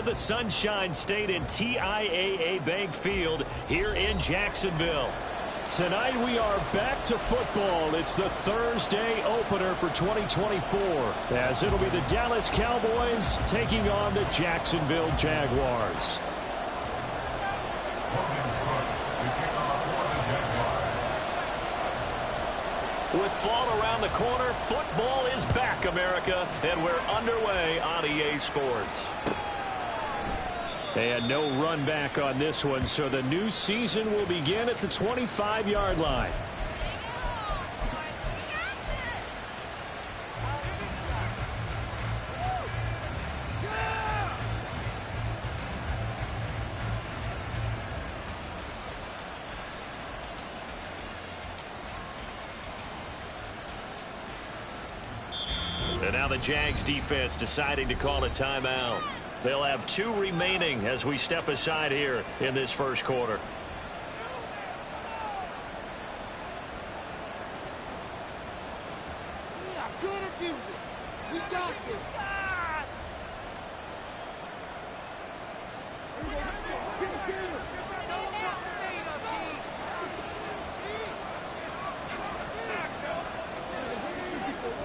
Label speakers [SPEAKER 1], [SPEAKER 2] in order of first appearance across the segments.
[SPEAKER 1] the Sunshine State and TIAA Bank Field here in Jacksonville. Tonight we are back to football. It's the Thursday opener for 2024, as it'll be the Dallas Cowboys taking on the Jacksonville Jaguars. With fall around the corner, football is back, America, and we're underway on EA Sports. And no run back on this one, so the new season will begin at the 25-yard line. And now the Jags defense deciding to call a timeout. They'll have 2 remaining as we step aside here in this first quarter.
[SPEAKER 2] We are going to do this. We got this.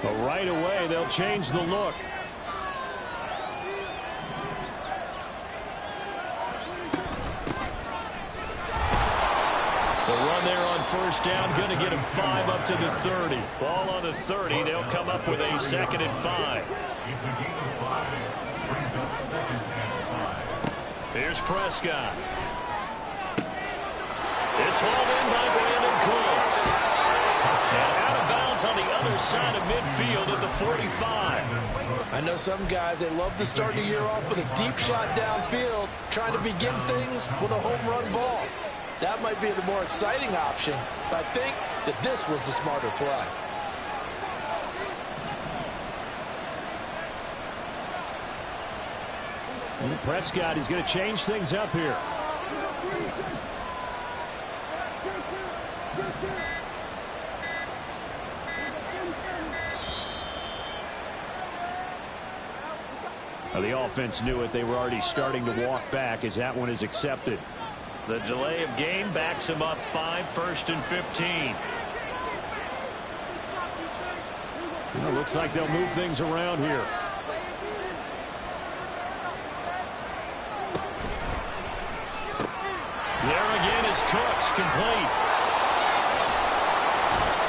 [SPEAKER 1] But right away, they'll change the look. The run there on first down, going to get him 5 up to the 30. Ball on the 30, they'll come up with a 2nd and 5.
[SPEAKER 3] It's a gain of 5. Brings up 2nd and 5.
[SPEAKER 1] Here's Prescott. It's hauled in by Brandon Cooks. And out of bounds on the other side of midfield at the 45.
[SPEAKER 4] I know some guys, they love to start the year off with a deep shot downfield, trying to begin things with a home run ball. That might be the more exciting option, but I think that this was the smarter play.
[SPEAKER 1] And Prescott is going to change things up here. Well, the offense knew it. They were already starting to walk back as that one is accepted. The delay of game backs him up 5, 1st and 15. It looks like they'll move things around here. There again is Cooks, complete.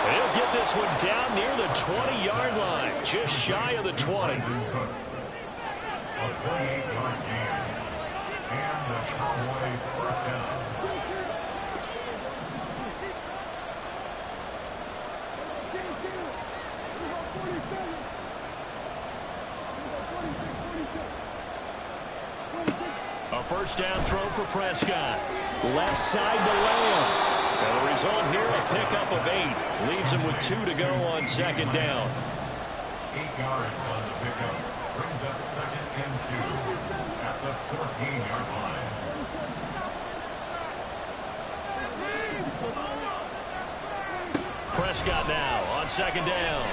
[SPEAKER 1] He'll get this one down near the 20-yard line, just shy of the 20.
[SPEAKER 3] A 28-yard gain. And the Cowboy first down.
[SPEAKER 1] A first down throw for Prescott. Left side to Lamb. And the result here, a pickup of 8. Leaves him with 2 to go on 2nd down.
[SPEAKER 3] 8 yards on the pickup. Brings up 2nd and 2 at the 14-yard line.
[SPEAKER 1] Prescott now on 2nd down.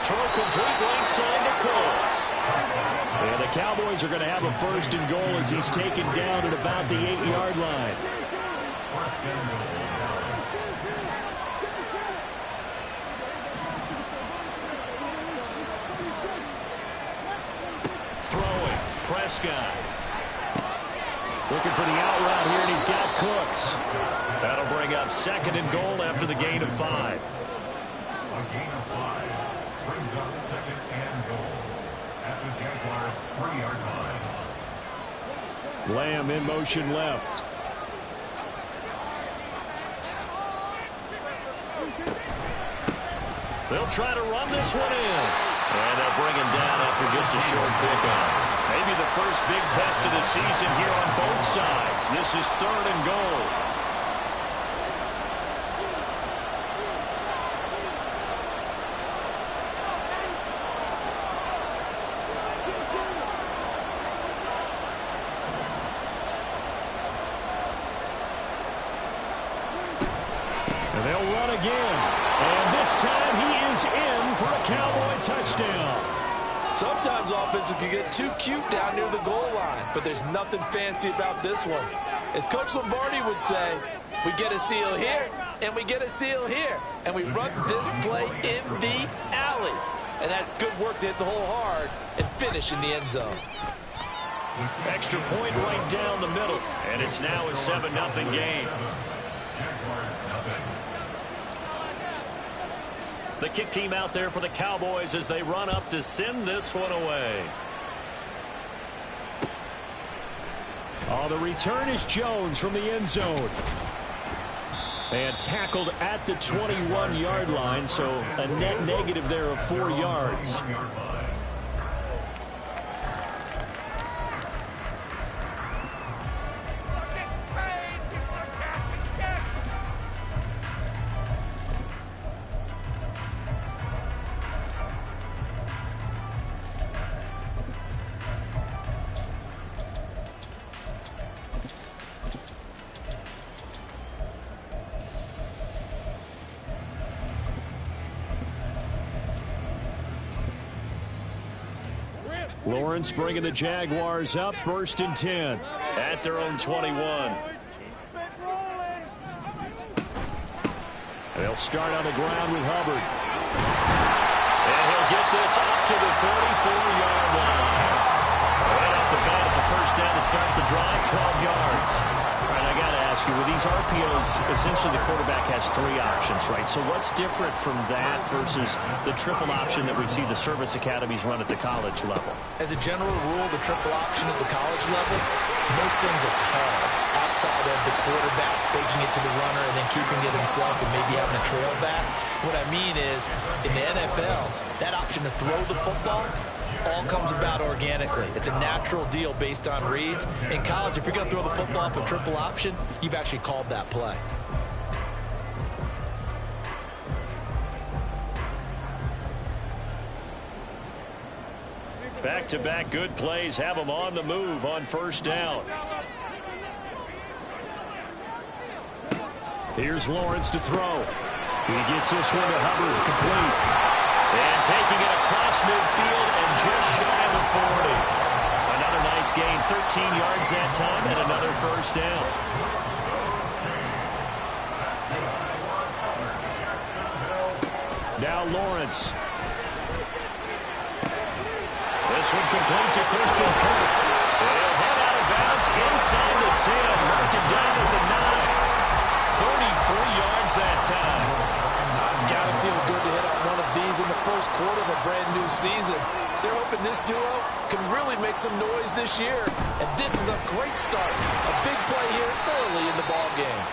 [SPEAKER 1] Throw complete right side to Cooks. And the Cowboys are going to have a 1st and goal as he's taken down at about the 8-yard line. Throwing, Prescott. Looking for the out route here, and he's got Cooks. That'll bring up 2nd and goal after the gain of 5.
[SPEAKER 3] A gain of 5 brings up 2nd and goal at the Jaguars' 3-yard line.
[SPEAKER 1] Lamb in motion left. They'll try to run this one in. And they'll bring him down after just a short pickup. Maybe the first big test of the season here on both sides. This is 3rd and goal. And they'll run again. And this time he is in for a Cowboy touchdown.
[SPEAKER 4] Sometimes offenses can get too cute down near the goal line, but there's nothing fancy about this one. As Coach Lombardi would say, we get a seal here, and we get a seal here, and we run this play in the alley. And that's good work to hit the hole hard and finish in the end zone.
[SPEAKER 1] Extra point right down the middle, and it's now a 7-0 game. The kick team out there for the Cowboys as they run up to send this one away. Oh, the return is Jones from the end zone. And tackled at the 21-yard line, so a net negative there of 4 yards. Lawrence bringing the Jaguars up 1st and 10 at their own 21. They'll start on the ground with Hubbard. And he'll get this up to the 34-yard line. Right off the bat, it's a first down to start the drive, 12 yards. All right, I got to ask you, with these RPOs, essentially the quarterback has 3 options, right? So what's different from that versus the triple option that we see the service academies run at the college level?
[SPEAKER 4] As a general rule, the triple option at the college level, most things are called outside of the quarterback faking it to the runner and then keeping it himself and maybe having a trail back. What I mean is, in the NFL, that option to throw the football all comes about organically. It's a natural deal based on reads. In college, if you're going to throw the football up a triple option, you've actually called that play.
[SPEAKER 1] Back-to-back good plays have them on the move on first down. Here's Lawrence to throw. He gets this one to Hubbard, complete. And taking it across midfield and just shy of the 40. Another nice gain, 13 yards that time, and another first down. Now Lawrence. This one complete to Christian Kirk. They'll head out of bounds inside the 10. Mark it down at the 9. 33 yards that time.
[SPEAKER 4] It's got to feel good to hit on one of these in the first quarter of a brand new season. They're hoping this duo can really make some noise this year. And this is a great start. A big play here early in the ball game.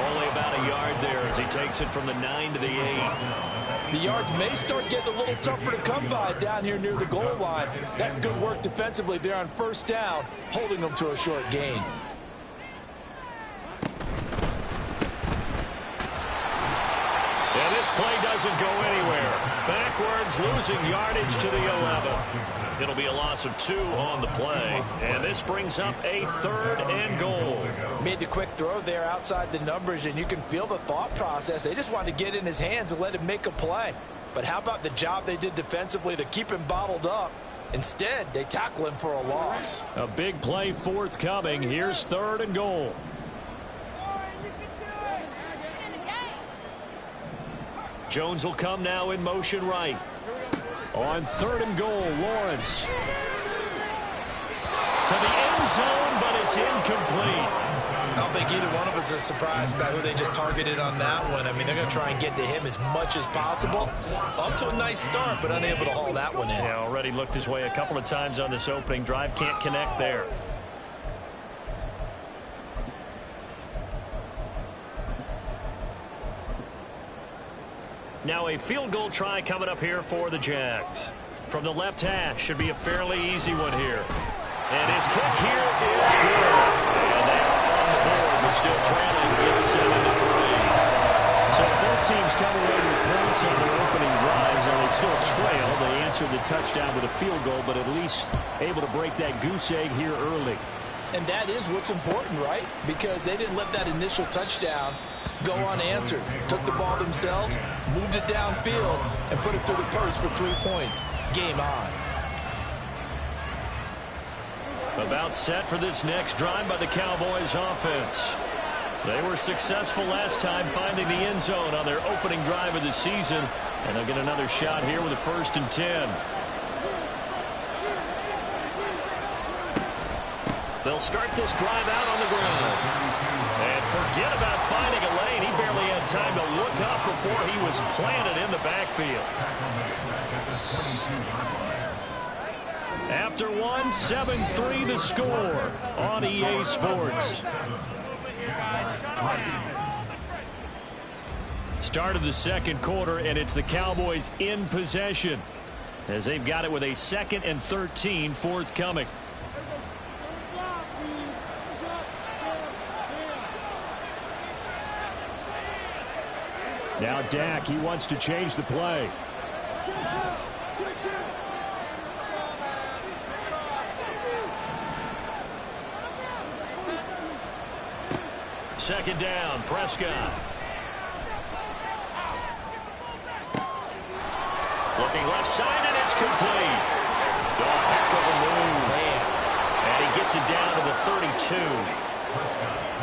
[SPEAKER 1] Only about a yard there as he takes it from the 9 to the 8.
[SPEAKER 4] The yards may start getting a little tougher to come by down here near the goal line. That's good work defensively there on first down, holding them to a short gain.
[SPEAKER 1] And this play doesn't go anywhere. Backwards, losing yardage to the 11. It'll be a loss of 2 on the play. And this brings up a 3rd and goal.
[SPEAKER 4] Made the quick throw there outside the numbers, and you can feel the thought process. They just wanted to get in his hands and let him make a play. But how about the job they did defensively to keep him bottled up? Instead, they tackle him for a loss.
[SPEAKER 1] A big play forthcoming. Here's 3rd and goal. Jones will come now in motion right. On 3rd and goal, Lawrence. To the end zone, but it's incomplete.
[SPEAKER 4] I don't think either one of us is surprised by who they just targeted on that one. I mean, they're going to try and get to him as much as possible. Up to a nice start, but unable to haul that one in.
[SPEAKER 1] Yeah, already looked his way a couple of times on this opening drive. Can't connect there. Now a field goal try coming up here for the Jags. From the left hash, should be a fairly easy one here. And his kick here is good. And they are on the board, but still trailing. It's 7-3. So both teams come away with points on their opening drives, and they still trail. They answered the touchdown with a field goal, but at least able to break that goose egg here early.
[SPEAKER 4] And that is what's important, right? Because they didn't let that initial touchdown go unanswered. Took the ball themselves, moved it downfield, and put it through the post for 3 points. Game on.
[SPEAKER 1] About set for this next drive by the Cowboys offense. They were successful last time finding the end zone on their opening drive of the season. And they'll get another shot here with a 1st and 10. They'll start this drive out on the ground. And forget about finding a lane. He barely had time to look up before he was planted in the backfield. After one, 7-3 the score on EA Sports. Start of the second quarter, and it's the Cowboys in possession as they've got it with a 2nd and 13 forthcoming. Now Dak, he wants to change the play. Second down, Prescott. Looking left side, and it's complete. Oh, heck of a move. Man. And he gets it down to the 32.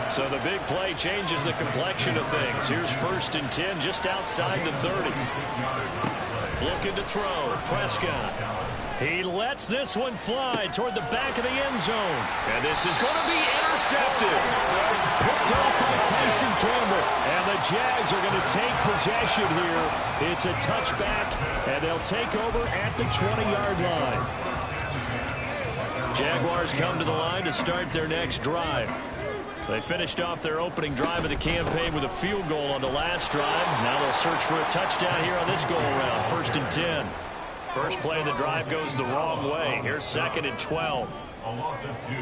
[SPEAKER 1] So the big play changes the complexion of things. Here's 1st and 10 just outside the 30. Looking to throw, Prescott. He lets this one fly toward the back of the end zone. And this is going to be intercepted. Picked off by Tyson Campbell. And the Jags are going to take possession here. It's a touchback, and they'll take over at the 20-yard line. Jaguars come to the line to start their next drive. They finished off their opening drive of the campaign with a field goal on the last drive. Now they'll search for a touchdown here on this go-around. 1st and 10. First play of the drive goes the wrong way. Here's 2nd and 12.
[SPEAKER 3] A loss of 2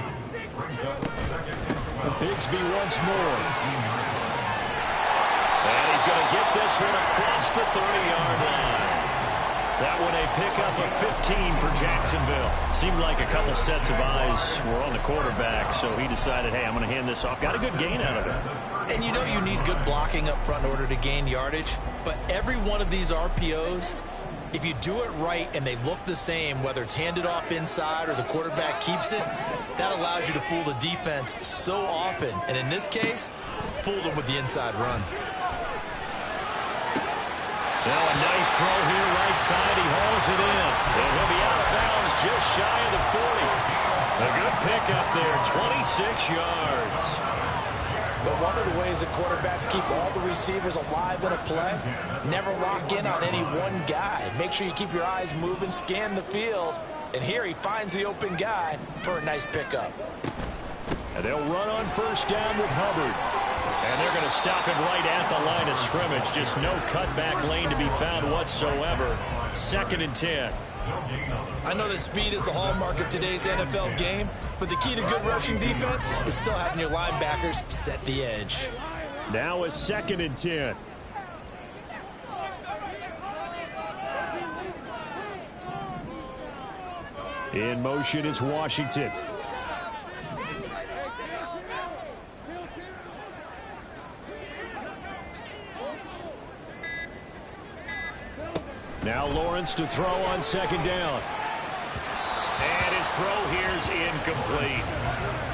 [SPEAKER 3] brings up 2nd and 12.
[SPEAKER 1] Bigsby once more. And he's going to get this one across the 30-yard line. That one a pickup of 15 for Jacksonville. Seemed like a couple sets of eyes were on the quarterback, so he decided, hey, I'm going to hand this off. Got a good gain out of it.
[SPEAKER 4] And you know you need good blocking up front in order to gain yardage, but every one of these RPOs, if you do it right and they look the same, whether it's handed off inside or the quarterback keeps it, that allows you to fool the defense so often. And in this case, fooled them with the inside run.
[SPEAKER 1] Now a nice throw here right side. He hauls it in. And he'll be out of bounds just shy of the 40. A good pickup there, 26 yards.
[SPEAKER 4] But one of the ways that quarterbacks keep all the receivers alive in a play, never lock in on any one guy. Make sure you keep your eyes moving, scan the field. And here he finds the open guy for a nice pickup.
[SPEAKER 1] And they'll run on 1st down with Hubbard. And they're going to stop him right at the line of scrimmage. Just no cutback lane to be found whatsoever. 2nd and 10.
[SPEAKER 4] I know that speed is the hallmark of today's NFL game, but the key to good rushing defense is still having your linebackers set the edge.
[SPEAKER 1] Now a 2nd and 10. In motion is Washington. Now Lawrence to throw on 2nd down. And his throw here's incomplete.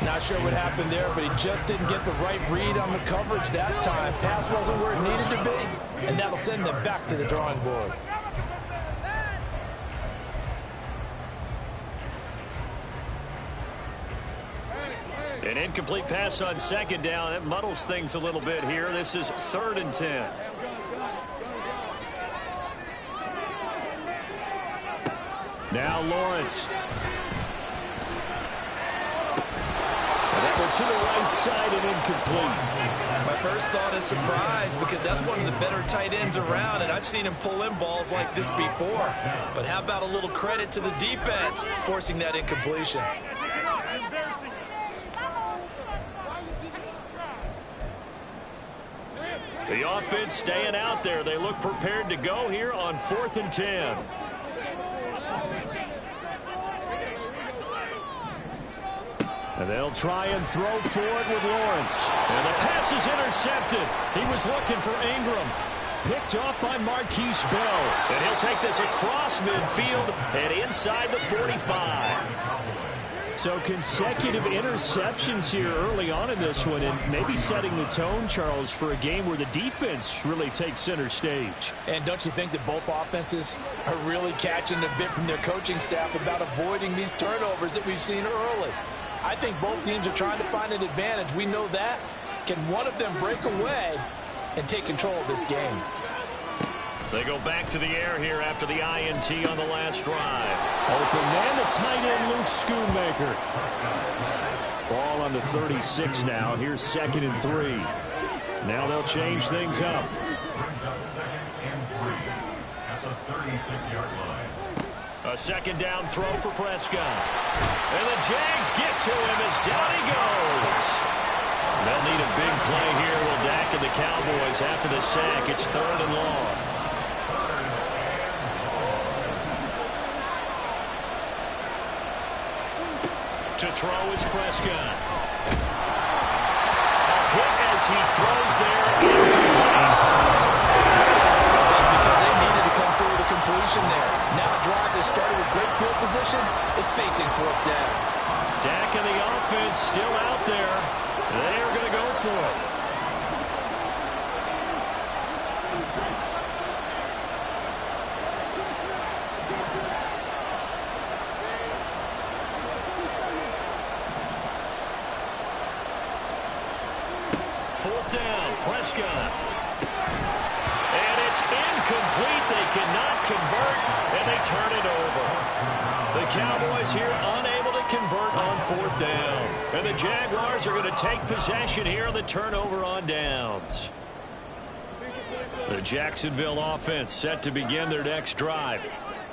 [SPEAKER 4] Not sure what happened there, but he just didn't get the right read on the coverage that time. Pass wasn't where it needed to be, and that'll send them back to the drawing board.
[SPEAKER 1] An incomplete pass on 2nd down. That muddles things a little bit here. This is 3rd and 10. Now Lawrence. And that one to the right side and incomplete.
[SPEAKER 4] My first thought is surprise because that's one of the better tight ends around, and I've seen him pull in balls like this before. But how about a little credit to the defense forcing that incompletion?
[SPEAKER 1] The offense staying out there. They look prepared to go here on 4th and 10. And they'll try and throw for it with Lawrence. And the pass is intercepted. He was looking for Ingram. Picked off by Marquise Bell. And he'll take this across midfield and inside the 45. So consecutive interceptions here early on in this one, and maybe setting the tone, Charles, for a game where the defense really takes center stage.
[SPEAKER 4] And don't you think that both offenses are really catching a bit from their coaching staff about avoiding these turnovers that we've seen early? I think both teams are trying to find an advantage. We know that. Can one of them break away and take control of this game?
[SPEAKER 1] They go back to the air here after the INT on the last drive. Open man, the tight end, Luke Schoonmaker. Ball on the 36 now. Here's 2nd and 3. Now they'll change things up.
[SPEAKER 3] Brings up 2nd and 3 at the 36-yard line.
[SPEAKER 1] A second down throw for Prescott. And the Jags get to him as down he goes. They'll need a big play here. Will Dak and the Cowboys after the sack. It's 3rd and long. To throw is Prescott. A hit as he throws there.
[SPEAKER 4] Because they needed to come through with a completion there. Now a drive that started with great field position is facing 4th down.
[SPEAKER 1] Dak and the offense still out there. They are going to go for it. Prescott. And it's incomplete. They cannot convert, and they turn it over. The Cowboys here unable to convert on 4th down. And the Jaguars are going to take possession here on the turnover on downs. The Jacksonville offense set to begin their next drive.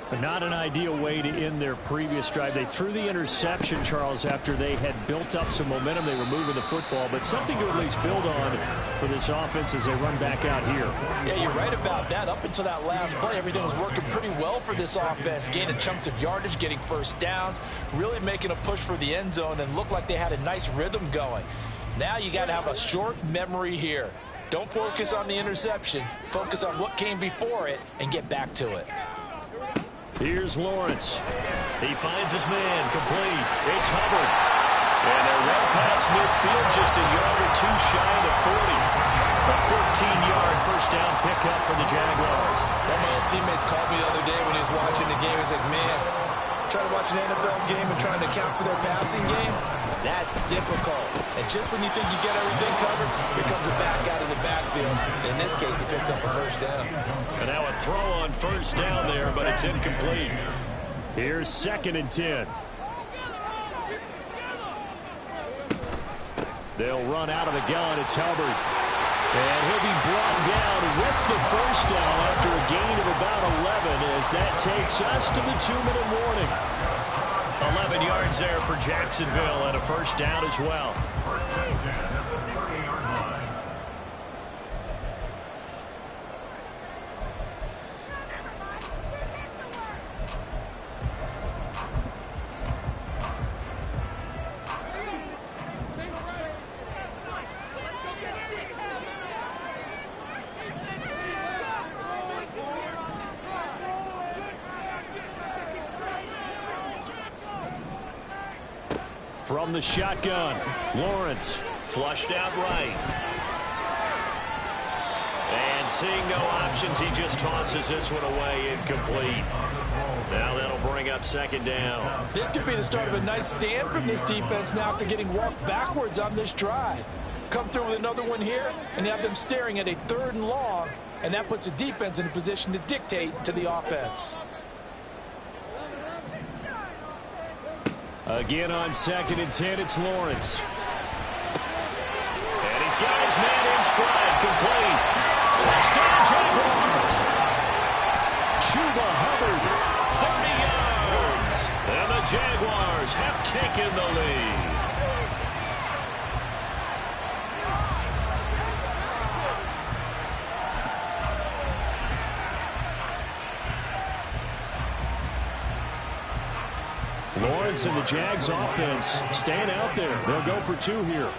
[SPEAKER 1] But not an ideal way to end their previous drive. They threw the interception, Charles, after they had built up some momentum. They were moving the football, but something to at least build on for this offense as they run back out here.
[SPEAKER 4] Yeah, you're right about that. Up until that last play, everything was working pretty well for this offense. Gaining chunks of yardage, getting first downs, really making a push for the end zone, and looked like they had a nice rhythm going. Now you got to have a short memory here. Don't focus on the interception. Focus on what came before it and get back to it.
[SPEAKER 1] Here's Lawrence. He finds his man, complete. It's Hubbard. And they're well past midfield, just a yard or two shy of the 40. A 14-yard first down pickup for the Jaguars.
[SPEAKER 4] One of my old teammates called me the other day when he was watching the game. He's like, man, trying to watch an NFL game and trying to account for their passing game, that's difficult. And just when you think you get everything covered, here comes a back out of the backfield. In this case, he picks up a first down.
[SPEAKER 1] And now a throw on first down there, but it's incomplete. Here's 2nd and 10. They'll run out of the gun. It's Hubbard. And he'll be brought down with the first down after a gain of about 11 as that takes us to the 2-minute warning. 11 yards there for Jacksonville and a first down as well.
[SPEAKER 3] First and 10 at the 30-yard line.
[SPEAKER 1] From the shotgun, Lawrence flushed out right. And seeing no options, he just tosses this one away, incomplete. Now that'll bring up 2nd down.
[SPEAKER 4] This could be the start of a nice stand from this defense now after getting walked backwards on this drive. Come through with another one here and have them staring at a 3rd and long, and that puts the defense in a position to dictate to the offense.
[SPEAKER 1] Again on 2nd and 10, it's Lawrence. And he's got his man in stride, complete. Touchdown, Jaguars. Chuba Hubbard, 30 yards. And the Jaguars have taken the lead. Lawrence and the Jags offense staying out there. They'll go for 2 here.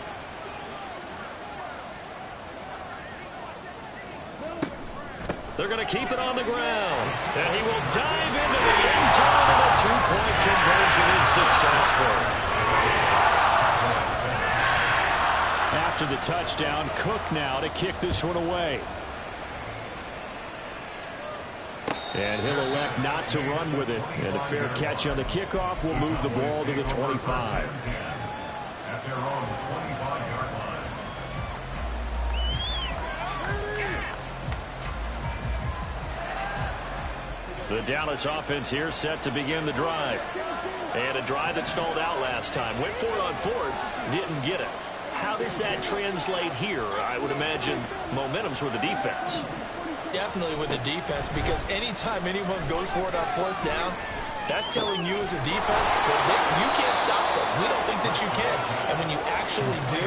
[SPEAKER 1] They're going to keep it on the ground. And he will dive into the end zone, and a 2-point conversion is successful. after the touchdown. Cook now to kick this one away. And he'll elect not to run with it. And a fair catch on the kickoff will move the ball to the 25.
[SPEAKER 3] At their own 25-yard line.
[SPEAKER 1] The Dallas offense here set to begin the drive. And a drive that stalled out last time. Went for it on fourth, didn't get it. How does that translate here? I would imagine momentum's with the defense.
[SPEAKER 4] Definitely with the defense, because anytime anyone goes for it on fourth down, that's telling you as a defense that you can't stop us. We don't think that you can. And when you actually do,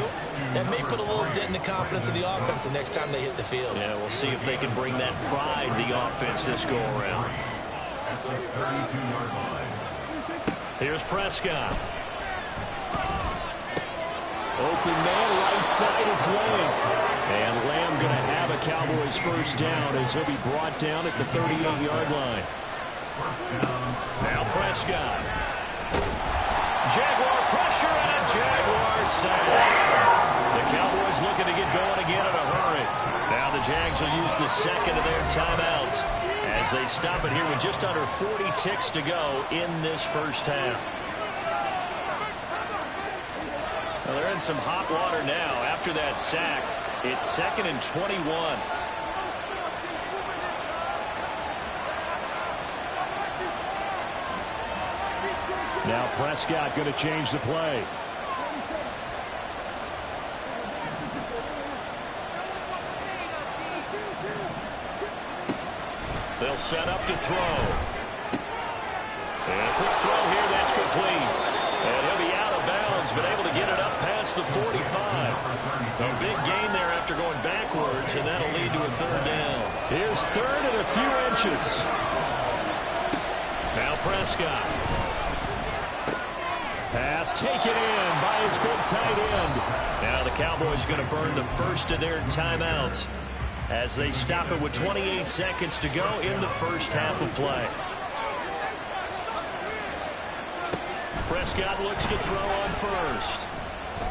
[SPEAKER 4] that may put a little dent in the confidence of the offense the next time they hit the field.
[SPEAKER 1] Yeah, we'll see if they can bring that pride, the offense, this go-around.
[SPEAKER 3] At the 32-yard line.
[SPEAKER 1] Here's Prescott. Open man, right side, it's Lamb. And Lamb going to have a Cowboys first down as he'll be brought down at the 38-yard line. Now Prescott. Jaguar pressure and a Jaguar sack. The Cowboys looking to get going again in a hurry. Now the Jags will use the second of their timeouts as they stop it here with just under 40 ticks to go in this first half. Well, they're in some hot water now after that sack. It's 2nd and 21. Now Prescott going to change the play. They'll set up to throw. And a quick throw here, that's complete. And he'll be out of bounds, but able to get it up past the 45. A big gain there after going backwards, and that'll lead to a third down. Here's third and a few inches. Now Prescott. Pass taken in by his big tight end. Now the Cowboys going to burn the first of their timeouts as they stop it with 28 seconds to go in the first half of play. Prescott looks to throw on first.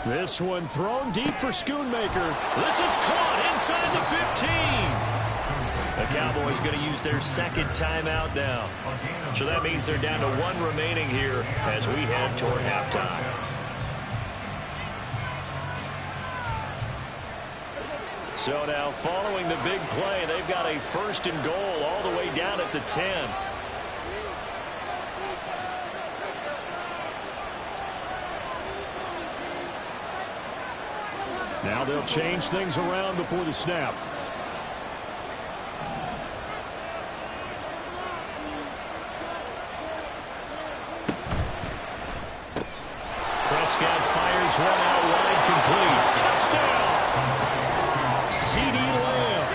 [SPEAKER 1] This one thrown deep for Schoonmaker. This is caught inside the 15. The Cowboys going to use their second timeout now. So that means they're down to one remaining here as we head toward halftime. So now following the big play, they've got a first and goal all the way down at the 10. Now they'll change things around before the snap. Prescott fires one out wide, complete. Touchdown! CeeDee Lamb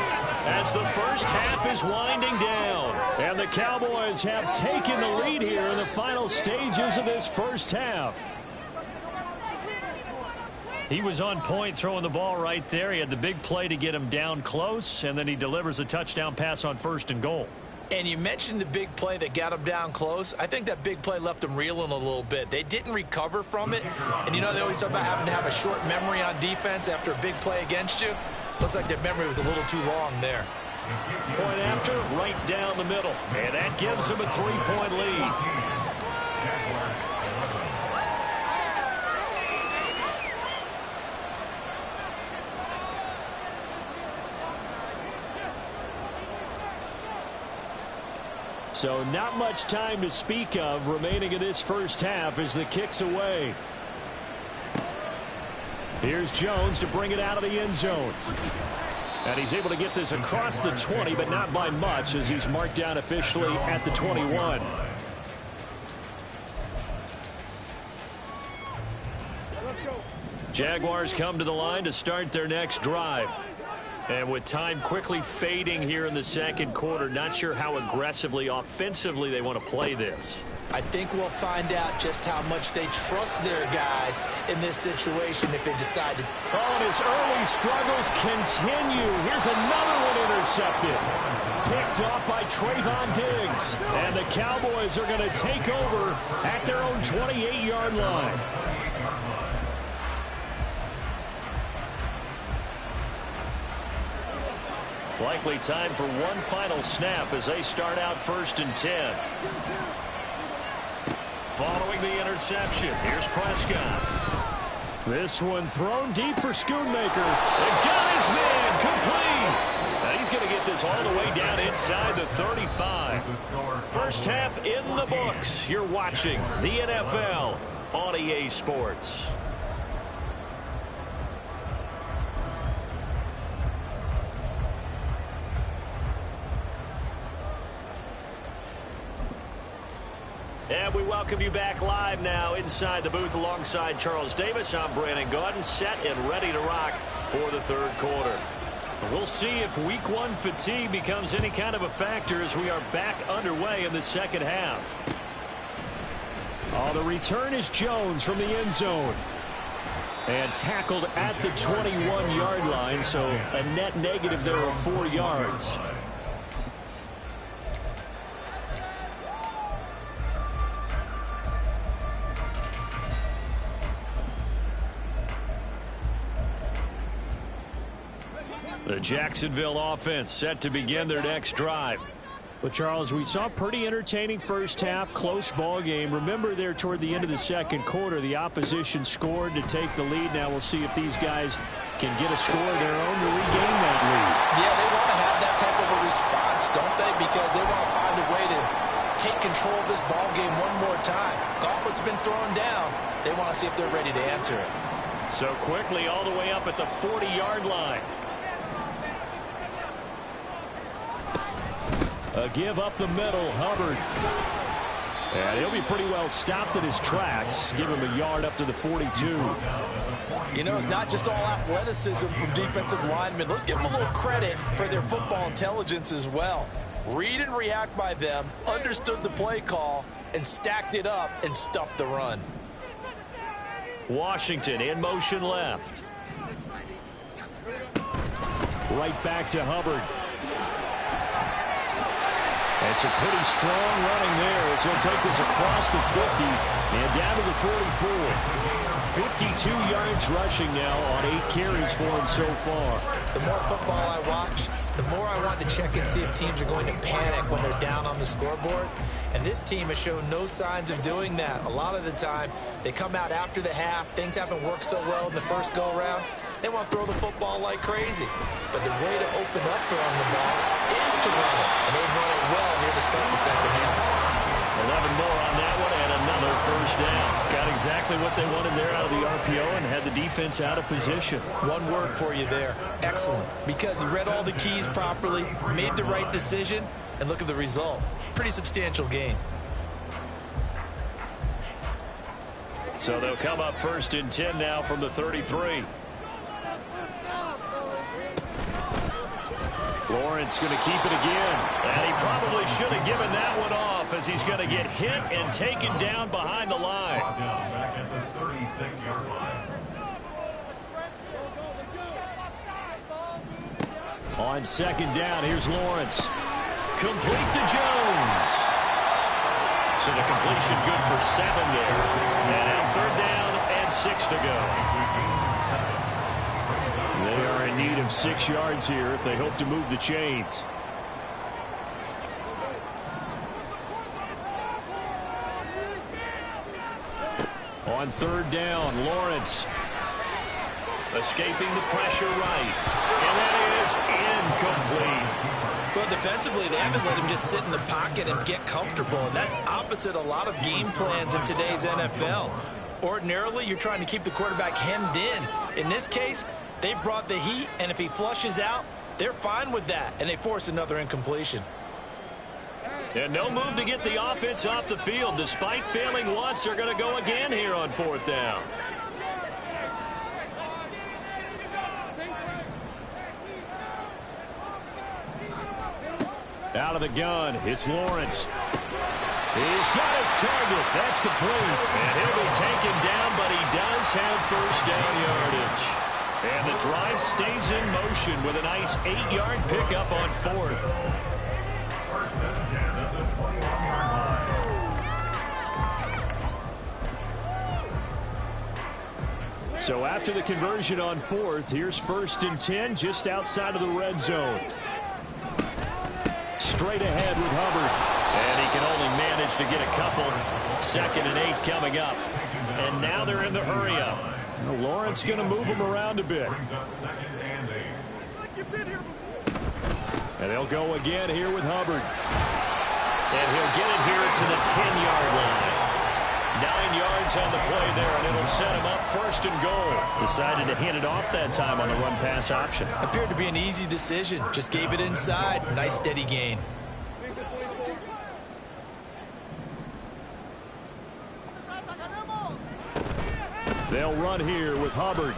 [SPEAKER 1] as the first half is winding down. And the Cowboys have taken the lead here in the final stages of this first half. He was on point throwing the ball right there. He had the big play to get him down close, and then he delivers a touchdown pass on first and goal.
[SPEAKER 4] And you mentioned the big play that got him down close. I think that big play left him reeling a little bit. They didn't recover from it. And you know, they always talk about having to have a short memory on defense after a big play against you. Looks like their memory was a little too long there.
[SPEAKER 1] Point after, right down the middle. And that gives them a 3-point lead. So not much time to speak of remaining in this first half as the kick's away. Here's Jones to bring it out of the end zone. And he's able to get this across the 20, but not by much as he's marked down officially at the 21. Jaguars come to the line to start their next drive. And with time quickly fading here in the second quarter, not sure how aggressively, offensively they want to play this.
[SPEAKER 4] I think we'll find out just how much they trust their guys in this situation if they decide to.
[SPEAKER 1] Oh, and his early struggles continue. Here's another one intercepted. Picked off by Trayvon Diggs. And the Cowboys are going to take over at their own 28-yard line. Likely time for one final snap as they start out 1st and 10. Following the interception, here's Prescott. This one thrown deep for Schoonmaker. And got his man complete. And he's going to get this all the way down inside the 35. First half in the books. You're watching the NFL on EA Sports. And we welcome you back live now inside the booth alongside Charles Davis. I'm Brandon Gaudin, set and ready to rock for the third quarter. We'll see if week one fatigue becomes any kind of a factor as we are back underway in the second half. Oh, the return is Jones from the end zone. And tackled at the 21-yard line, so a net negative there of 4 yards. The Jacksonville offense set to begin their next drive. Well, Charles, we saw a pretty entertaining first half, close ball game. Remember there toward the end of the second quarter, the opposition scored to take the lead. Now we'll see if these guys can get a score of their own to regain that lead.
[SPEAKER 4] Yeah, they want to have that type of a response, don't they? Because they want to find a way to take control of this ball game one more time. Gauntlet's been thrown down. They want to see if they're ready to answer it.
[SPEAKER 1] So quickly all the way up at the 40-yard line. A give up the middle, Hubbard. And he'll be pretty well stopped in his tracks. Give him a yard up to the 42.
[SPEAKER 4] You know, it's not just all athleticism from defensive linemen. Let's give them a little credit for their football intelligence as well. Read and react by them, understood the play call, and stacked it up and stuffed the run.
[SPEAKER 1] Washington in motion left. Right back to Hubbard. And some pretty strong running there as he'll take this across the 50 and down to the 44. 52 yards rushing now on 8 carries for him so far.
[SPEAKER 4] The more football I watch, the more I want to check and see if teams are going to panic when they're down on the scoreboard. And this team has shown no signs of doing that. A lot of the time, they come out after the half. Things haven't worked so well in the first go-around. They want to throw the football like crazy. But the way to open up throwing the ball is to run it. And they've run it well here to start the second half.
[SPEAKER 1] 11 more on that one and another first down. Got exactly what they wanted there out of the RPO and had the defense out of position.
[SPEAKER 4] One word for you there. Excellent. Because he read all the keys properly, made the right decision, and look at the result. Pretty substantial gain.
[SPEAKER 1] So they'll come up 1st and 10 now from the 33. Lawrence going to keep it again. And he probably should have given that one off as he's going to get hit and taken down behind the line.
[SPEAKER 3] Back at the 36-yard line.
[SPEAKER 1] On 2nd down, here's Lawrence. Complete to Jones. So the completion good for 7 there. And now 3rd down and 6 to go. They are in need of 6 yards here if they hope to move the chains. On 3rd down, Lawrence escaping the pressure right. And that is incomplete.
[SPEAKER 4] Well, defensively, they haven't let him just sit in the pocket and get comfortable. And that's opposite a lot of game plans in today's NFL. Ordinarily, you're trying to keep the quarterback hemmed in. In this case, they brought the heat, and if he flushes out, they're fine with that, and they force another incompletion.
[SPEAKER 1] And no move to get the offense off the field. Despite failing once, they're going to go again here on 4th down. Out of the gun, it's Lawrence. He's got his target. That's complete. And he'll be taken down, but he does have 1st down yardage. And the drive stays in motion with a nice 8-yard pickup on 4th.
[SPEAKER 3] 1st and 10 at the 21-yard line.
[SPEAKER 1] So after the conversion on 4th, here's 1st and 10 just outside of the red zone. straight ahead with Hubbard. And he can only manage to get a couple. 2nd and 8 coming up. And now they're in the hurry-up. Lawrence going to move him around a bit. And they'll go again here with Hubbard. And he'll get it here to the 10-yard line. 9 yards on the play there, and it'll set him up 1st and goal. Decided to hand it off that time on the run-pass option.
[SPEAKER 4] Appeared to be an easy decision. Just gave it inside. Nice steady gain.
[SPEAKER 1] They'll run here with Hubbard.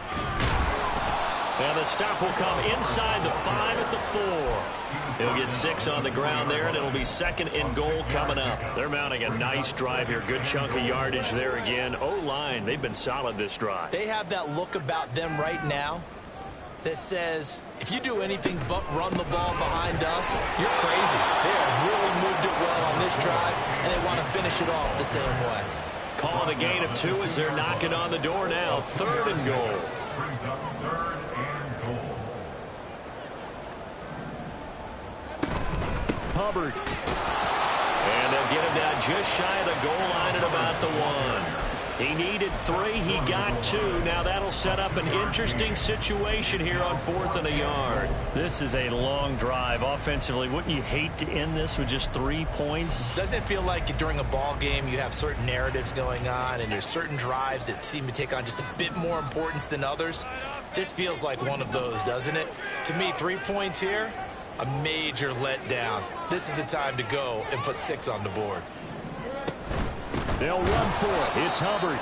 [SPEAKER 1] And the stop will come inside the 5 at the 4. He'll get 6 on the ground there, and it'll be 2nd and goal coming up. They're mounting a nice drive here. Good chunk of yardage there again. O-line, they've been solid this drive.
[SPEAKER 4] They have that look about them right now that says, if you do anything but run the ball behind us, you're crazy. They have really moved it well on this drive, and they want to finish it off the same way.
[SPEAKER 1] Calling a gain of 2 as they're knocking on the door now. 3rd and goal.
[SPEAKER 3] Brings up 3rd and goal.
[SPEAKER 1] Hubbard. And they'll get him down just shy of the goal line at about the 1. He needed 3. He got 2. Now that'll set up an interesting situation here on 4th and a yard. This is a long drive offensively. Wouldn't you hate to end this with just 3 points?
[SPEAKER 4] Doesn't it feel like during a ball game you have certain narratives going on and there's certain drives that seem to take on just a bit more importance than others? This feels like one of those, doesn't it? To me, 3 points here, a major letdown. This is the time to go and put 6 on the board.
[SPEAKER 1] They'll run for it. It's Hubbard.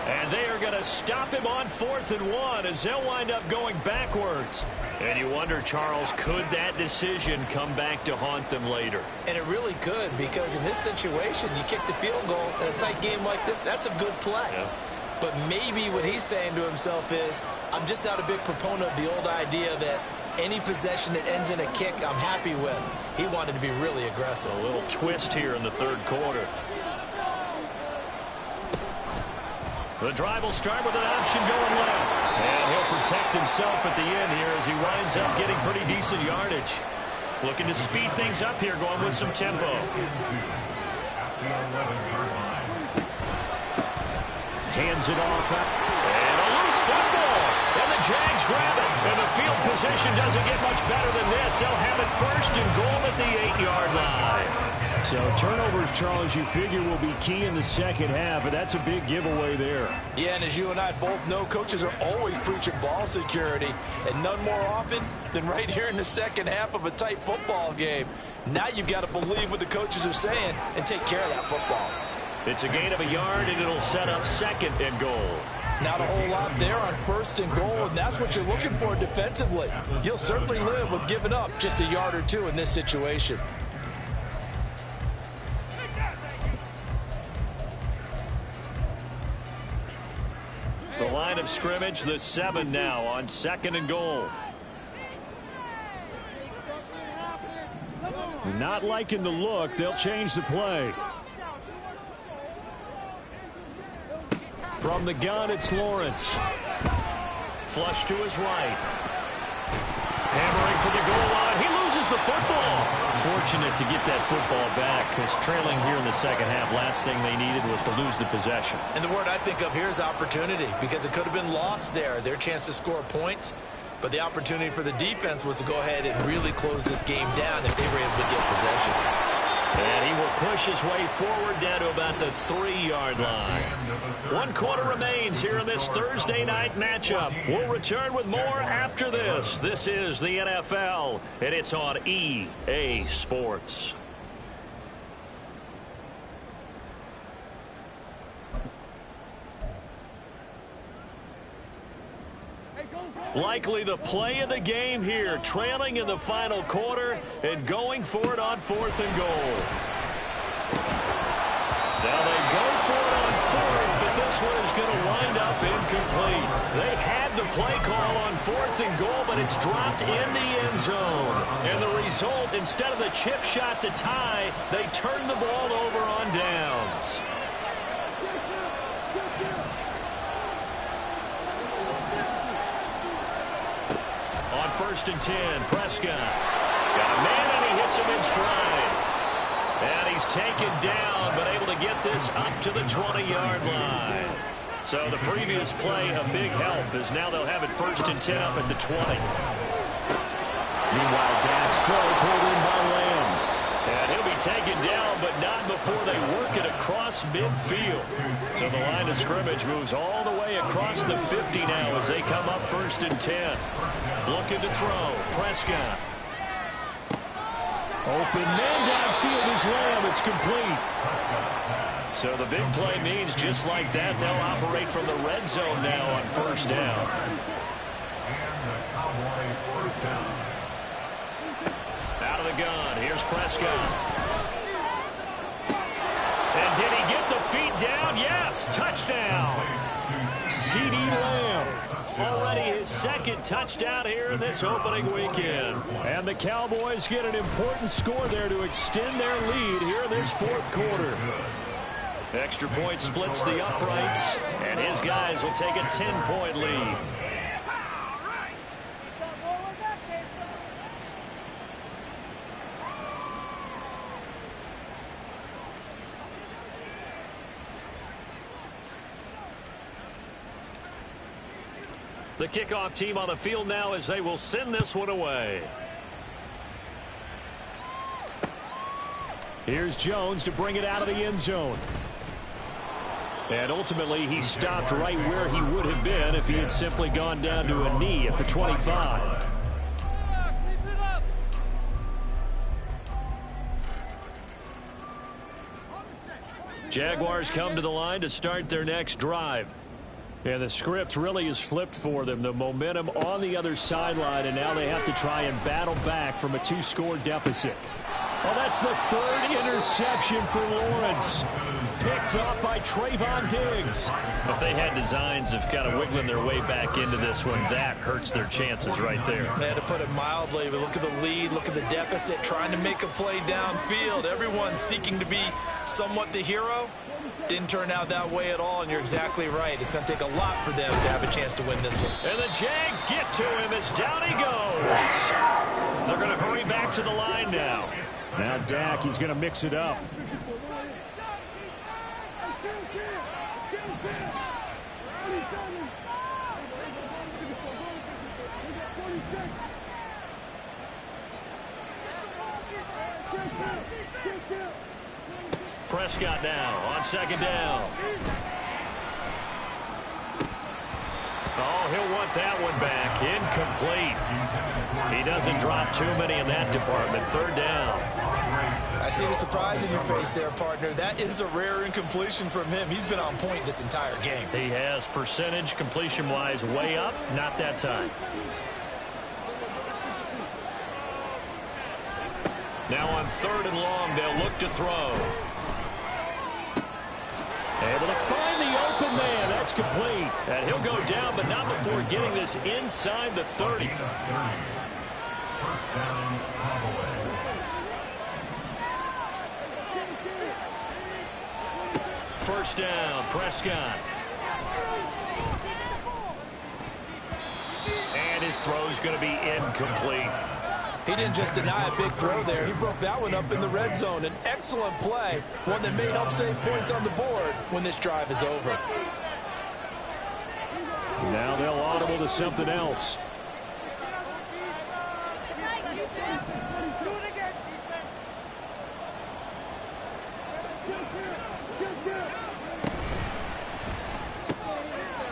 [SPEAKER 1] And they are going to stop him on 4th and 1 as they'll wind up going backwards. And you wonder, Charles, could that decision come back to haunt them later?
[SPEAKER 4] And it really could, because in this situation, you kick the field goal in a tight game like this, that's a good play. Yeah. But maybe what he's saying to himself is, I'm just not a big proponent of the old idea that any possession that ends in a kick I'm happy with. He wanted to be really aggressive.
[SPEAKER 1] A little twist here in the 3rd quarter. The drive will start with an option going left. And he'll protect himself at the end here as he winds up getting pretty decent yardage. Looking to speed things up here, going with some tempo. Hands it off. And a loose football. And the Jags grab it. And the field position doesn't get much better than this. They'll have it 1st and goal at the 8-yard line. So turnovers, Charles, you figure will be key in the 2nd half, and that's a big giveaway there.
[SPEAKER 4] Yeah, and as you and I both know, coaches are always preaching ball security, and none more often than right here in the 2nd half of a tight football game. Now you've got to believe what the coaches are saying and take care of that football.
[SPEAKER 1] It's a gain of a yard, and it'll set up 2nd and goal.
[SPEAKER 4] Not a whole lot there on 1st and goal, and that's what you're looking for defensively. You'll certainly live with giving up just a yard or 2 in this situation.
[SPEAKER 1] The line of scrimmage, the 7 now on 2nd and goal. Not liking the look. They'll change the play. From the gun, it's Lawrence. Flush to his right. Hammering for the goal line. He loses the football. Fortunate to get that football back, because trailing here in the 2nd half, last thing they needed was to lose the possession.
[SPEAKER 4] And the word I think of here is opportunity, because it could have been lost there. Their chance to score points, but the opportunity for the defense was to go ahead and really close this game down if they were able to get possession.
[SPEAKER 1] And he will push his way forward down to about the 3-yard line. 1 quarter remains here in this Thursday night matchup. We'll return with more after this. This is the NFL, and it's on EA Sports. Likely the play of the game here, trailing in the final quarter and going for it on 4th and goal. Now they go for it on 4th, but this one is going to wind up incomplete. They had the play call on 4th and goal, but it's dropped in the end zone. And the result, instead of the chip shot to tie, they turn the ball over on downs. On 1st and 10, Prescott got a man and he hits puts him in stride. And he's taken down, but able to get this up to the 20-yard line. So the previous play, a big help, as now they'll have it 1st and 10 up at the 20. Meanwhile, Dak's throw pulled in by Lamb. And he'll be taken down, but not before they work it across midfield. So the line of scrimmage moves all the way across the 50 now as they come up 1st and 10. Looking to throw. Prescott. Open man downfield is Lamb. It's complete. So the big play means just like that, they'll operate from the red zone now on 1st down.
[SPEAKER 3] And the Cowboy 1st down.
[SPEAKER 1] Out of the gun. Here's Prescott. And did he get the feet down? Yes. Touchdown. CeeDee Lamb. Already his 2nd touchdown here in this opening weekend. And the Cowboys get an important score there to extend their lead here in this 4th quarter. Extra point splits the uprights, and his guys will take a 10-point lead. The kickoff team on the field now as they will send this one away. Here's Jones to bring it out of the end zone. And ultimately, he stopped right where he would have been if he had simply gone down to a knee at the 25. Jaguars come to the line to start their next drive. And the script really is flipped for them. The momentum on the other sideline, and now they have to try and battle back from a 2-score deficit. Well, that's the 3rd interception for Lawrence. Picked up by Trayvon Diggs. If they had designs of kind of wiggling their way back into this one, that hurts their chances right there.
[SPEAKER 4] They had to put it mildly, but look at the lead, look at the deficit, trying to make a play downfield. Everyone seeking to be somewhat the hero. Didn't turn out that way at all, and you're exactly right. It's going to take a lot for them to have a chance to win this one.
[SPEAKER 1] And the Jags get to him as down he goes. They're going to hurry back to the line now. Now Dak, he's going to mix it up. Prescott now on 2nd down. Oh, he'll want that one back. Incomplete. He doesn't drop too many in that department. 3rd down.
[SPEAKER 4] I see the surprise in your face there, partner. That is a rare incompletion from him. He's been on point this entire game.
[SPEAKER 1] He has percentage completion-wise way up. Not that time. Now on 3rd and long, they'll look to throw. Able to find the open man. That's complete. And he'll go down, but not before getting this inside the 30.
[SPEAKER 3] 1st down, Cowboys.
[SPEAKER 1] First down, Prescott. And his throw's going to be incomplete.
[SPEAKER 4] He didn't just deny a big throw there. He broke that one up in the red zone. An excellent play, one that may help save points on the board when this drive is over.
[SPEAKER 1] Now they'll audible to something else.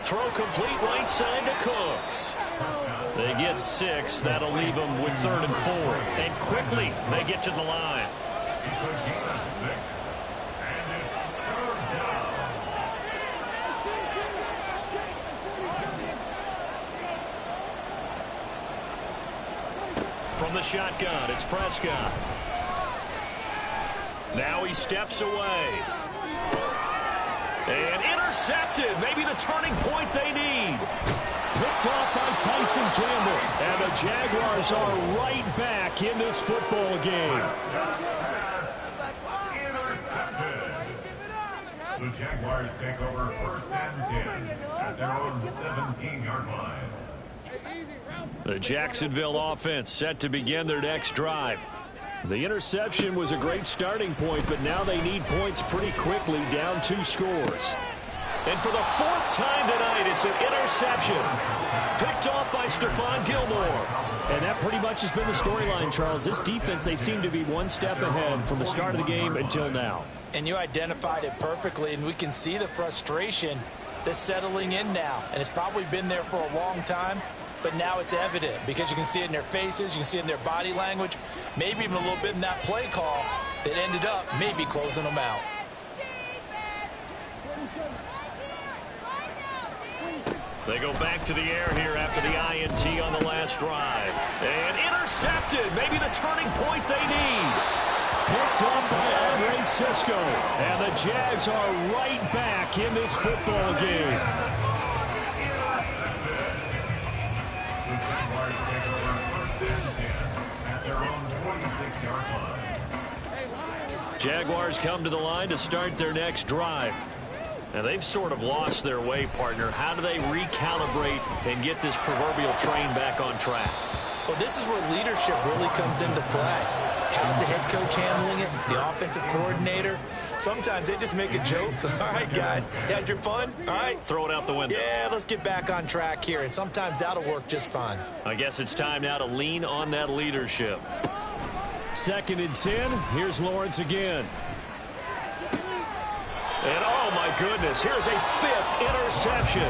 [SPEAKER 1] Throw complete right side to Cooks. They get 6. That'll leave them with 3rd and 4. And quickly, they get to the line.
[SPEAKER 3] It's a gain of 6. And it's 3rd down.
[SPEAKER 1] From the shotgun, it's Prescott. Now he steps away. And intercepted. Maybe the turning point they need. Picked off by Tyson Campbell. And the Jaguars are right back in this football game.
[SPEAKER 3] Intercepted. The Jaguars take over 1st and 10 at their own 17-yard line.
[SPEAKER 1] The Jacksonville offense set to begin their next drive. The interception was a great starting point, but now they need points pretty quickly, down 2 scores. And for the 4th time tonight, it's an interception. Picked off by Stephon Gilmore. And that pretty much has been the storyline, Charles. This defense, they seem to be one step ahead from the start of the game until now.
[SPEAKER 4] And you identified it perfectly, and we can see the frustration that's settling in now. And it's probably been there for a long time, but now it's evident because you can see it in their faces, you can see it in their body language, maybe even a little bit in that play call that ended up maybe closing them out.
[SPEAKER 1] They go back to the air here after the INT on the last drive. And intercepted. Maybe the turning point they need. Picked up by Andre Cisco. And the Jags are right back in this football game.
[SPEAKER 3] The Jaguars take over 1st and 10 at their own 46-yard line.
[SPEAKER 1] Jaguars come to the line to start their next drive. Now, they've sort of lost their way, partner. How do they recalibrate and get this proverbial train back on track?
[SPEAKER 4] Well, this is where leadership really comes into play. How's the head coach handling it? The offensive coordinator? Sometimes they just make a joke. All right, guys, you had your fun? All right.
[SPEAKER 1] Throw it out the window.
[SPEAKER 4] Yeah, let's get back on track here. And sometimes that'll work just fine.
[SPEAKER 1] I guess it's time now to lean on that leadership. 2nd and 10. Here's Lawrence again. And, oh, my goodness, here's a 5th interception.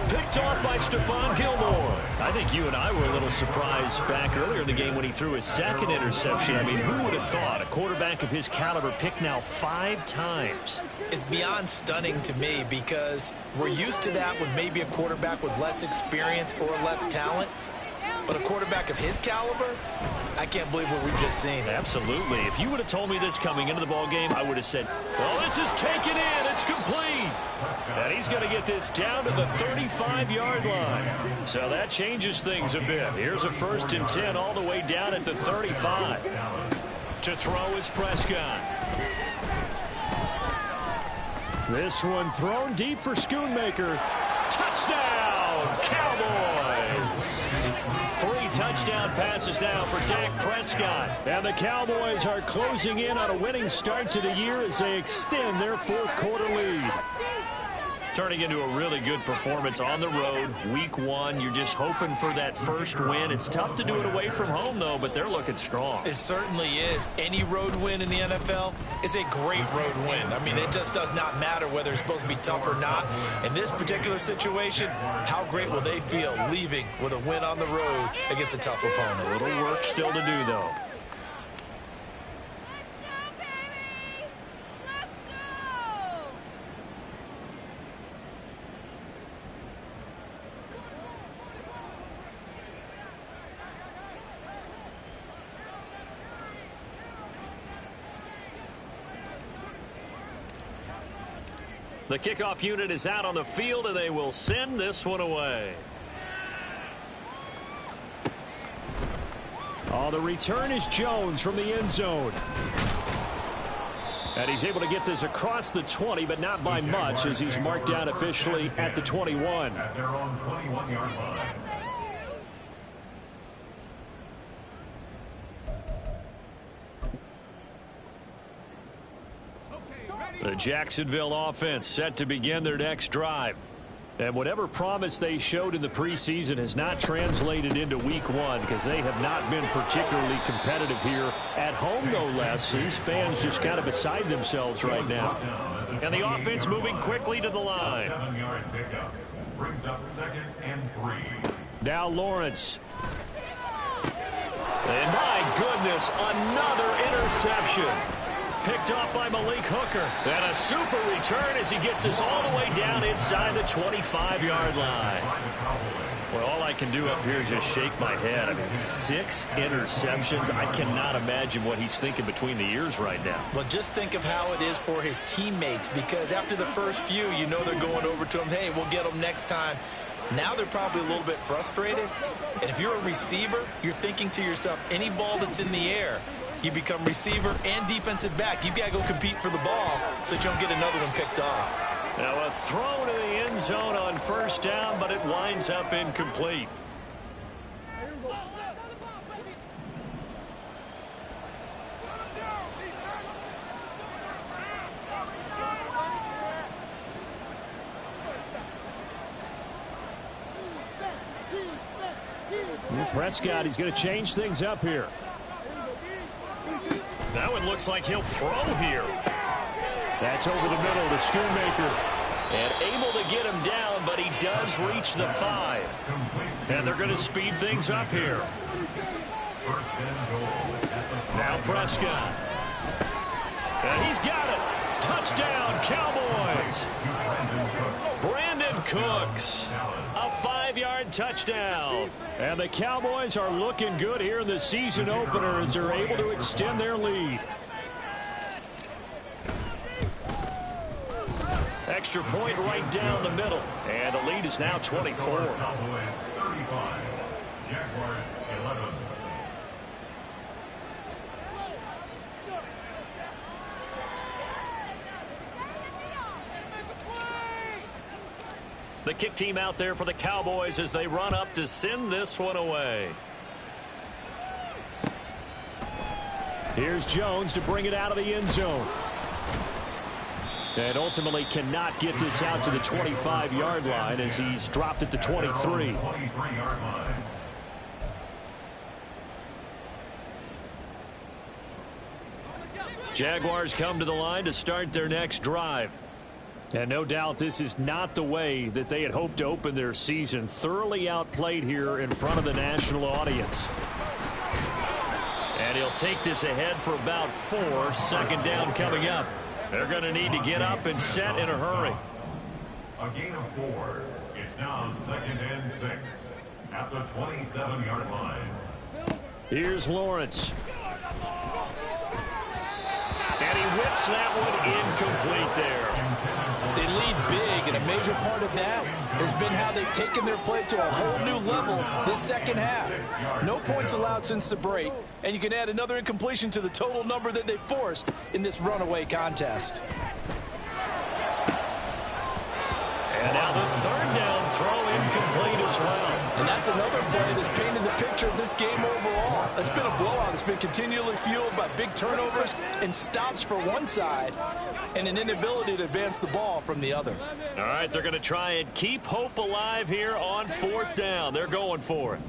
[SPEAKER 1] Picked off by Stephon Gilmore. I think you and I were a little surprised back earlier in the game when he threw his 2nd interception. I mean, who would have thought a quarterback of his caliber picked now 5 times?
[SPEAKER 4] It's beyond stunning to me because we're used to that with maybe a quarterback with less experience or less talent. But a quarterback of his caliber, I can't believe what we've just seen.
[SPEAKER 1] Absolutely. If you would have told me this coming into the ballgame, I would have said, well, this is taken in. It's complete. And he's going to get this down to the 35-yard line. So that changes things a bit. Here's a 1st and 10 all the way down at the 35. To throw is Prescott. This one thrown deep for Schoonmaker. Touchdown, Cowboys! 3 touchdown passes now for Dak Prescott. And the Cowboys are closing in on a winning start to the year as they extend their 4th quarter lead. Turning into a really good performance on the road. Week 1, you're just hoping for that first win. It's tough to do it away from home, though, but they're looking strong.
[SPEAKER 4] It certainly is. Any road win in the NFL is a great road win. I mean, it just does not matter whether it's supposed to be tough or not. In this particular situation, how great will they feel leaving with a win on the road against a tough opponent?
[SPEAKER 1] A little work still to do, though. The kickoff unit is out on the field, and they will send this one away. Oh, the return is Jones from the end zone. And he's able to get this across the 20, but not by much, as he's marked down officially at the 21.
[SPEAKER 3] At their own 21-yard line.
[SPEAKER 1] The Jacksonville offense set to begin their next drive. And whatever promise they showed in the preseason has not translated into week 1 because they have not been particularly competitive here at home, no less. These fans just kind of beside themselves right now. And the offense moving quickly to the line.
[SPEAKER 3] 7-yard pickup brings up 2nd and 3.
[SPEAKER 1] Now Lawrence. And my goodness, another interception. Picked off by Malik Hooker. And a super return as he gets us all the way down inside the 25-yard line. Well, all I can do up here is just shake my head. I mean, 6 interceptions. I cannot imagine what he's thinking between the ears right now.
[SPEAKER 4] Well, just think of how it is for his teammates, because after the first few, you know they're going over to him, hey, we'll get them next time. Now they're probably a little bit frustrated. And if you're a receiver, you're thinking to yourself, any ball that's in the air, you become receiver and defensive back. You've got to go compete for the ball so that you don't get another one picked off.
[SPEAKER 1] Now a throw to the end zone on 1st down, but it winds up incomplete. Prescott, he's going to change things up here. That one looks like he'll throw here. That's over the middle to Schoonmaker. And able to get him down, but he does reach the 5. And they're going to speed things up here. Now Prescott. And he's got it. Touchdown, Cowboys. Brandon Cooks. A 5-yard touchdown. And the Cowboys are looking good here in the season opener as they're able to extend their lead. Extra point right down the middle. And the lead is now 24.
[SPEAKER 3] Cowboys 35. Jaguars 11.
[SPEAKER 1] The kick team out there for the Cowboys as they run up to send this one away. Here's Jones to bring it out of the end zone. And ultimately cannot get this out to the 25-yard line as he's dropped at the 23.
[SPEAKER 3] 23-yard line.
[SPEAKER 1] Jaguars come to the line to start their next drive. And no doubt this is not the way that they had hoped to open their season. Thoroughly outplayed here in front of the national audience. And he'll take this ahead for about 4. Second down coming up. They're going to need to get up and set in a hurry.
[SPEAKER 3] A gain of 4. It's now 2nd and 6 at the 27-yard line.
[SPEAKER 1] Here's Lawrence. And he whips that one incomplete there.
[SPEAKER 4] They lead big, and a major part of that has been how they've taken their play to a whole new level this second half. No points allowed since the break, and you can add another incompletion to the total number that they forced in this runaway contest.
[SPEAKER 1] And now the third down throw incomplete as well.
[SPEAKER 4] And that's another play that's painted the picture of this game overall. It's been a blowout. It's been continually fueled by big turnovers and stops for one side and an inability to advance the ball from the other.
[SPEAKER 1] All right, they're going to try and keep hope alive here on 4th down. They're going for it.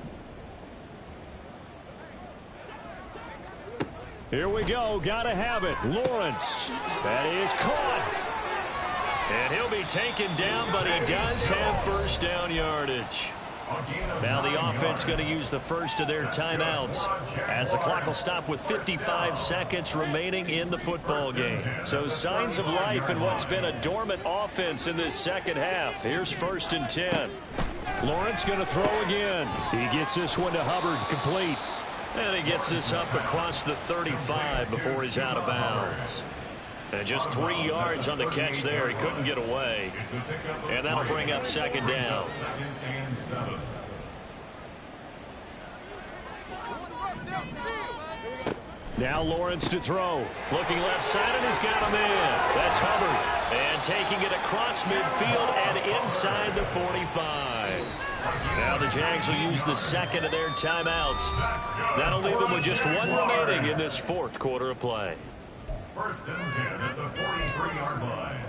[SPEAKER 1] Here we go. Got to have it. Lawrence. That is caught. And he'll be taken down, but he does have first down yardage. Now the offense going to use the first of their timeouts as the clock will stop with 55 seconds remaining in the football game. So signs of life in what's been a dormant offense in this second half. Here's 1st and 10. Lawrence going to throw again. He gets this one to Hubbard, complete. And he gets this up across the 35 before he's out of bounds. And just 3 yards on the catch there. He couldn't get away. And that'll bring up 2nd down. Now Lawrence to throw. Looking left side, and he's got him in. That's Hubbard. And taking it across midfield and inside the 45. Now the Jags will use the second of their timeouts. That'll leave them with just 1 remaining in this 4th quarter of play.
[SPEAKER 3] 1st and 10 at the 43-yard line.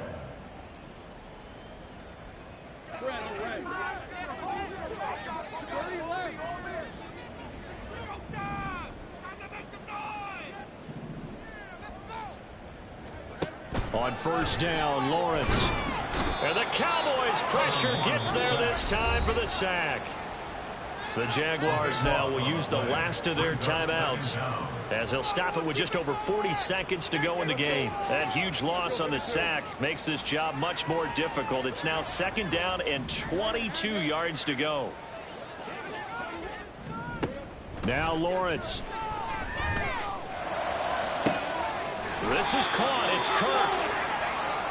[SPEAKER 1] On 1st down, Lawrence. And the Cowboys pressure gets there this time for the sack. The Jaguars now will use the last of their timeouts as they'll stop it with just over 40 seconds to go in the game. That huge loss on the sack makes this job much more difficult. It's now 2nd down and 22 yards to go. Now Lawrence. This is caught. It's Kirk.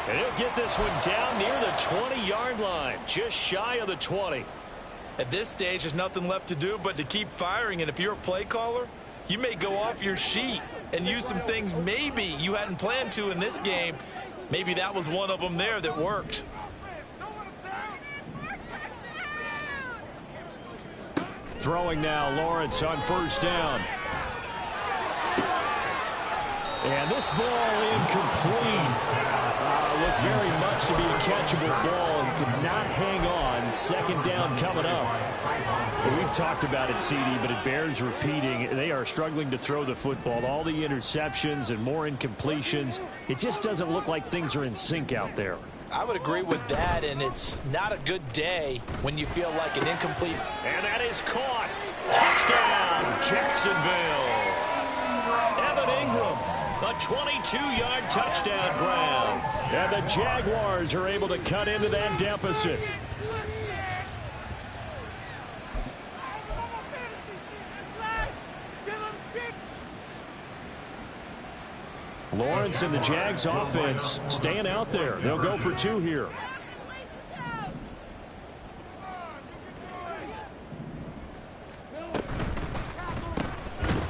[SPEAKER 1] And he'll get this one down near the 20-yard line, just shy of the 20.
[SPEAKER 4] At this stage, there's nothing left to do but to keep firing. And if you're a play caller, you may go off your sheet and use some things maybe you hadn't planned to in this game. Maybe that was one of them there that worked.
[SPEAKER 1] Throwing now, Lawrence on 1st down. And this ball incomplete. Looked very much to be a catchable ball and could not hang on. second down coming up. Well, we've talked about it, CD, but it bears repeating. They are struggling to throw the football. All the interceptions and more incompletions. It just doesn't look like things are in sync out there.
[SPEAKER 4] I would agree with that, and it's not a good day when you feel like an incomplete.
[SPEAKER 1] And that is caught. Touchdown, Jacksonville. Evan Ingram, a 22-yard touchdown grab. And the Jaguars are able to cut into that deficit. Lawrence and the Jags offense staying out there. They'll go for 2 here.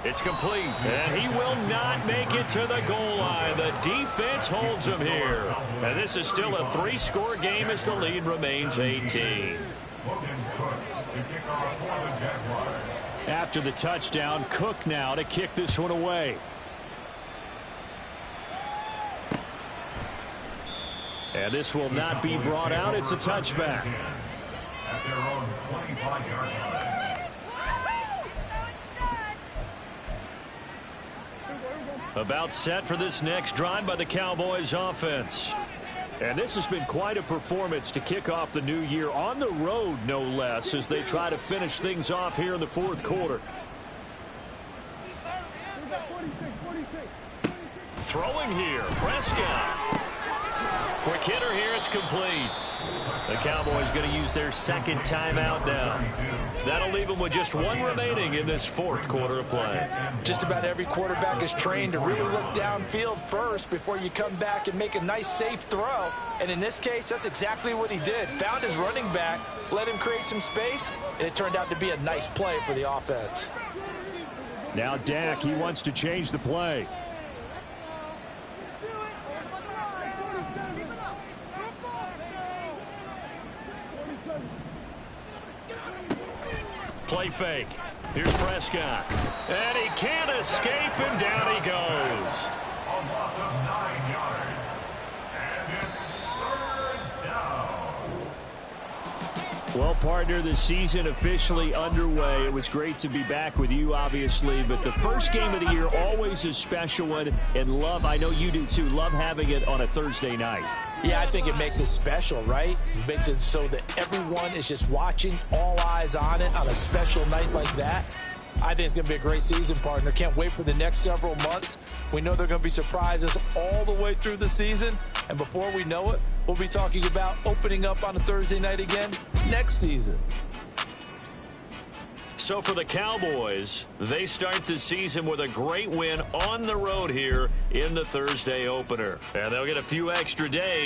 [SPEAKER 1] It's complete, and he will not make it to the goal line. The defense holds him here. And this is still a 3-score game as the lead remains 18. After the touchdown, Cook now to kick this one away. And this will not be brought out. It's a touchback.
[SPEAKER 3] At their own 25-yard line.
[SPEAKER 1] About set for this next drive by the Cowboys offense. And this has been quite a performance to kick off the new year on the road, no less, as they try to finish things off here in the 4th quarter. Throwing here, Prescott. Quick hitter here, it's complete. The Cowboys going to use their second timeout now. That'll leave them with just 1 remaining in this 4th quarter of play.
[SPEAKER 4] Just about every quarterback is trained to really look downfield first before you come back and make a nice, safe throw. And in this case, that's exactly what he did. Found his running back, let him create some space, and it turned out to be a nice play for the offense.
[SPEAKER 1] Now Dak, he wants to change the play. Play fake. Here's Prescott. And he can't escape, and down he goes.
[SPEAKER 3] A loss of 9 yards. And it's 3rd down.
[SPEAKER 1] Well, partner, the season officially underway. It was great to be back with you, obviously, but the first game of the year always a special one, and love, I know you do too, love having it on a Thursday night.
[SPEAKER 4] Yeah, I think it makes it special, right? It makes it so that everyone is just watching, all eyes on it on a special night like that. I think it's going to be a great season, partner. Can't wait for the next several months. We know there are going to be surprises all the way through the season. And before we know it, we'll be talking about opening up on a Thursday night again next season.
[SPEAKER 1] So for the Cowboys, they start the season with a great win on the road here in the Thursday opener. And they'll get a few extra days.